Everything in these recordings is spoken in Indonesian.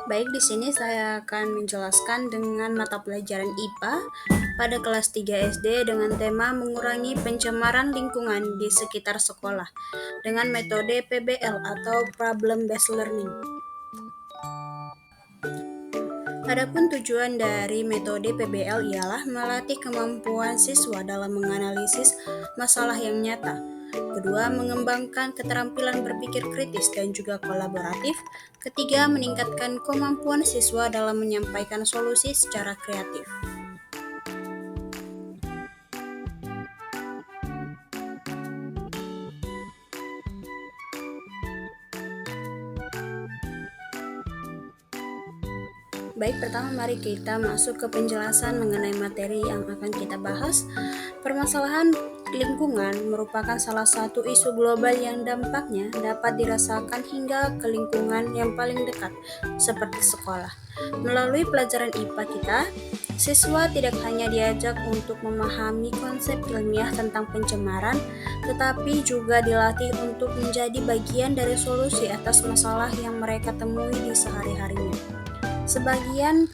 Baik, di sini saya akan menjelaskan dengan mata pelajaran IPA pada kelas 3 SD dengan tema mengurangi pencemaran lingkungan di sekitar sekolah dengan metode PBL atau Problem Based Learning. Adapun tujuan dari metode PBL ialah melatih kemampuan siswa dalam menganalisis masalah yang nyata. Kedua, mengembangkan keterampilan berpikir kritis dan juga kolaboratif. Ketiga, meningkatkan kemampuan siswa dalam menyampaikan solusi secara kreatif. Baik, pertama mari kita masuk ke penjelasan mengenai materi yang akan kita bahas. Permasalahan lingkungan merupakan salah satu isu global yang dampaknya dapat dirasakan hingga ke lingkungan yang paling dekat, seperti sekolah. Melalui pelajaran IPA kita, siswa tidak hanya diajak untuk memahami konsep ilmiah tentang pencemaran, tetapi juga dilatih untuk menjadi bagian dari solusi atas masalah yang mereka temui di sehari-harinya. Sebagian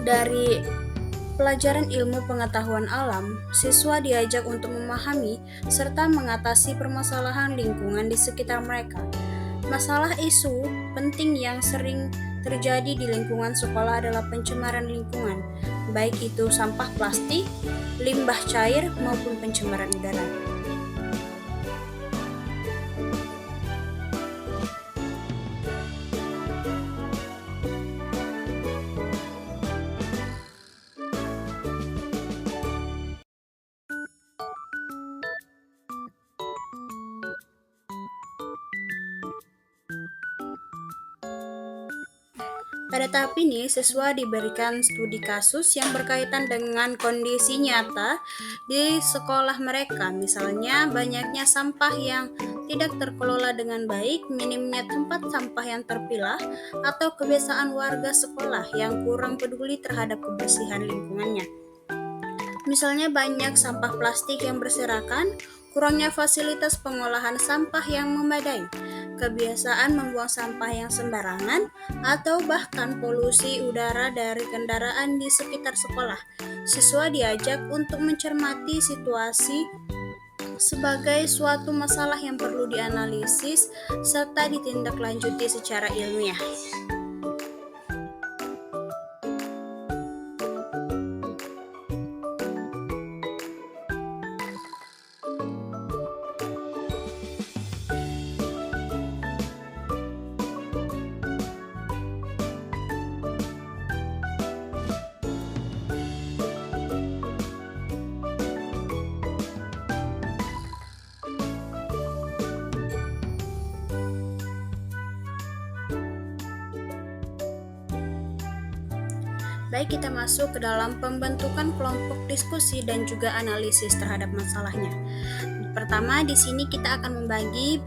dari pelajaran ilmu pengetahuan alam, siswa diajak untuk memahami serta mengatasi permasalahan lingkungan di sekitar mereka. Masalah isu penting yang sering terjadi di lingkungan sekolah adalah pencemaran lingkungan, baik itu sampah plastik, limbah cair, maupun pencemaran udara. Pada tahap ini, siswa diberikan studi kasus yang berkaitan dengan kondisi nyata di sekolah mereka, misalnya banyaknya sampah yang tidak terkelola dengan baik, minimnya tempat sampah yang terpilah, atau kebiasaan warga sekolah yang kurang peduli terhadap kebersihan lingkungannya. Misalnya banyak sampah plastik yang berserakan, kurangnya fasilitas pengolahan sampah yang memadai, kebiasaan membuang sampah yang sembarangan, atau bahkan polusi udara dari kendaraan di sekitar sekolah. Siswa diajak untuk mencermati situasi sebagai suatu masalah yang perlu dianalisis serta ditindaklanjuti secara ilmiah. Baik, kita masuk ke dalam pembentukan kelompok diskusi dan juga analisis terhadap masalahnya. Pertama, di sini kita akan membagi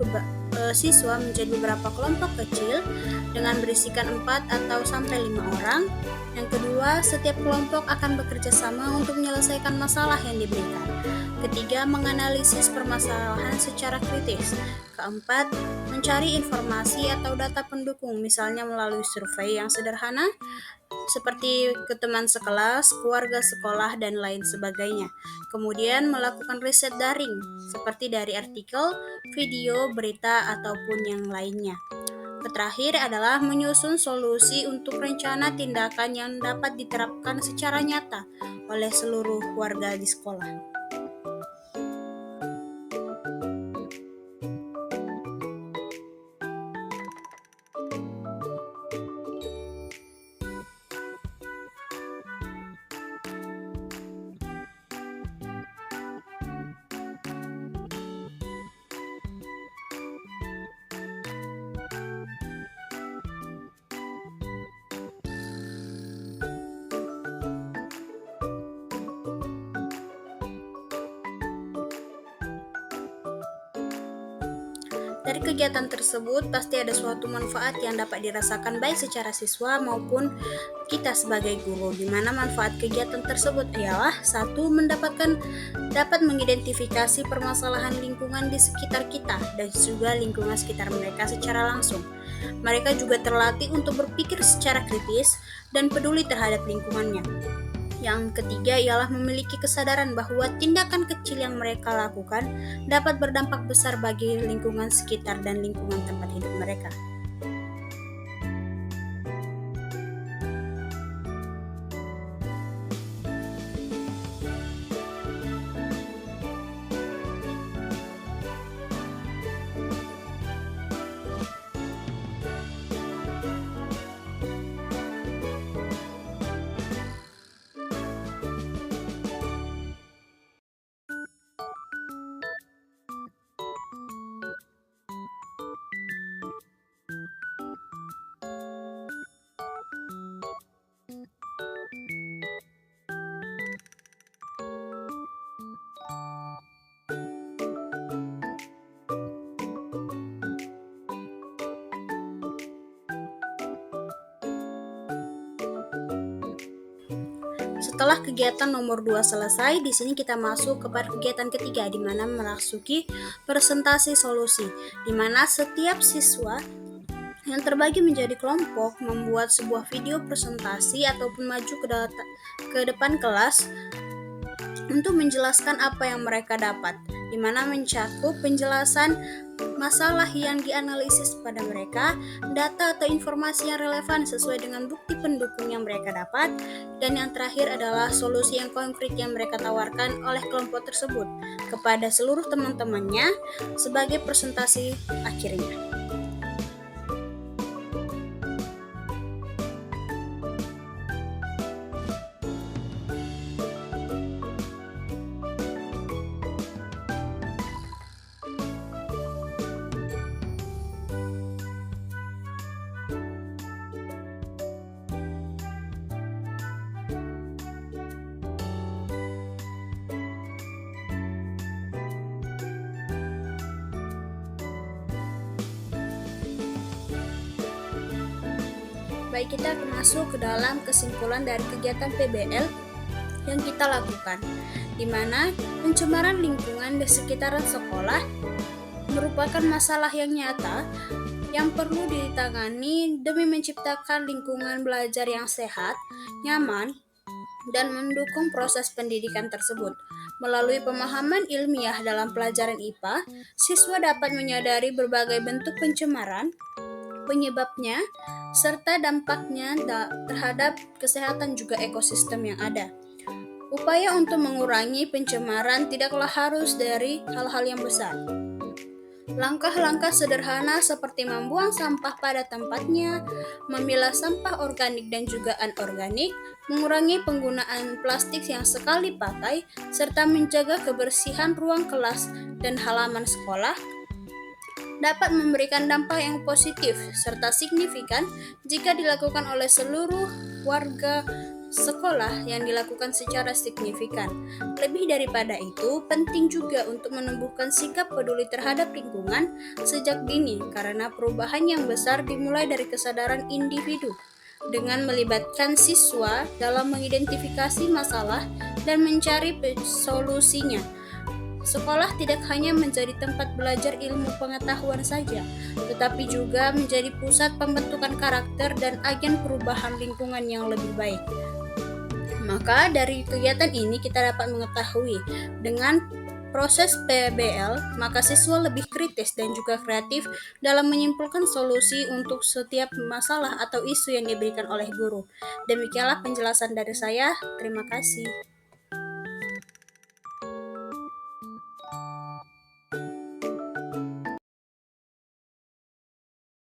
siswa menjadi beberapa kelompok kecil dengan berisikan 4 atau sampai 5 orang. Yang kedua, setiap kelompok akan bekerja sama untuk menyelesaikan masalah yang diberikan. Ketiga, menganalisis permasalahan secara kritis. Keempat, mencari informasi atau data pendukung, misalnya melalui survei yang sederhana seperti ke teman sekelas, keluarga sekolah, dan lain sebagainya. Kemudian melakukan riset daring, seperti dari artikel, video, berita, ataupun yang lainnya. Terakhir adalah menyusun solusi untuk rencana tindakan yang dapat diterapkan secara nyata oleh seluruh warga di sekolah. Dari kegiatan tersebut pasti ada suatu manfaat yang dapat dirasakan baik secara siswa maupun kita sebagai guru, di mana manfaat kegiatan tersebut ialah satu, dapat mengidentifikasi permasalahan lingkungan di sekitar kita dan juga lingkungan sekitar mereka secara langsung. Mereka juga terlatih untuk berpikir secara kritis dan peduli terhadap lingkungannya. Yang ketiga ialah memiliki kesadaran bahwa tindakan kecil yang mereka lakukan dapat berdampak besar bagi lingkungan sekitar dan lingkungan tempat hidup mereka. Setelah kegiatan nomor 2 selesai, di sini kita masuk kepada kegiatan ketiga, di mana memasuki presentasi solusi, di mana setiap siswa yang terbagi menjadi kelompok membuat sebuah video presentasi ataupun maju ke depan kelas untuk menjelaskan apa yang mereka dapat, di mana mencakup penjelasan masalah yang dianalisis pada mereka, data atau informasi yang relevan sesuai dengan bukti pendukung yang mereka dapat, dan yang terakhir adalah solusi yang konkret yang mereka tawarkan oleh kelompok tersebut kepada seluruh teman-temannya sebagai presentasi akhirnya. Baik, kita akan masuk ke dalam kesimpulan dari kegiatan PBL yang kita lakukan, di mana pencemaran lingkungan di sekitaran sekolah merupakan masalah yang nyata yang perlu ditangani demi menciptakan lingkungan belajar yang sehat, nyaman, dan mendukung proses pendidikan tersebut. Melalui pemahaman ilmiah dalam pelajaran IPA, siswa dapat menyadari berbagai bentuk pencemaran, penyebabnya, serta dampaknya terhadap kesehatan juga ekosistem yang ada. Upaya untuk mengurangi pencemaran tidaklah harus dari hal-hal yang besar. Langkah-langkah sederhana seperti membuang sampah pada tempatnya, memilah sampah organik dan juga anorganik, mengurangi penggunaan plastik yang sekali pakai, serta menjaga kebersihan ruang kelas dan halaman sekolah dapat memberikan dampak yang positif serta signifikan jika dilakukan oleh seluruh warga sekolah yang dilakukan secara signifikan. Lebih daripada itu, penting juga untuk menumbuhkan sikap peduli terhadap lingkungan sejak dini karena perubahan yang besar dimulai dari kesadaran individu. Dengan melibatkan siswa dalam mengidentifikasi masalah dan mencari solusinya, sekolah tidak hanya menjadi tempat belajar ilmu pengetahuan saja, tetapi juga menjadi pusat pembentukan karakter dan agen perubahan lingkungan yang lebih baik. Maka dari kegiatan ini kita dapat mengetahui dengan proses PBL, maka siswa lebih kritis dan juga kreatif dalam menyimpulkan solusi untuk setiap masalah atau isu yang diberikan oleh guru. Demikianlah penjelasan dari saya. Terima kasih.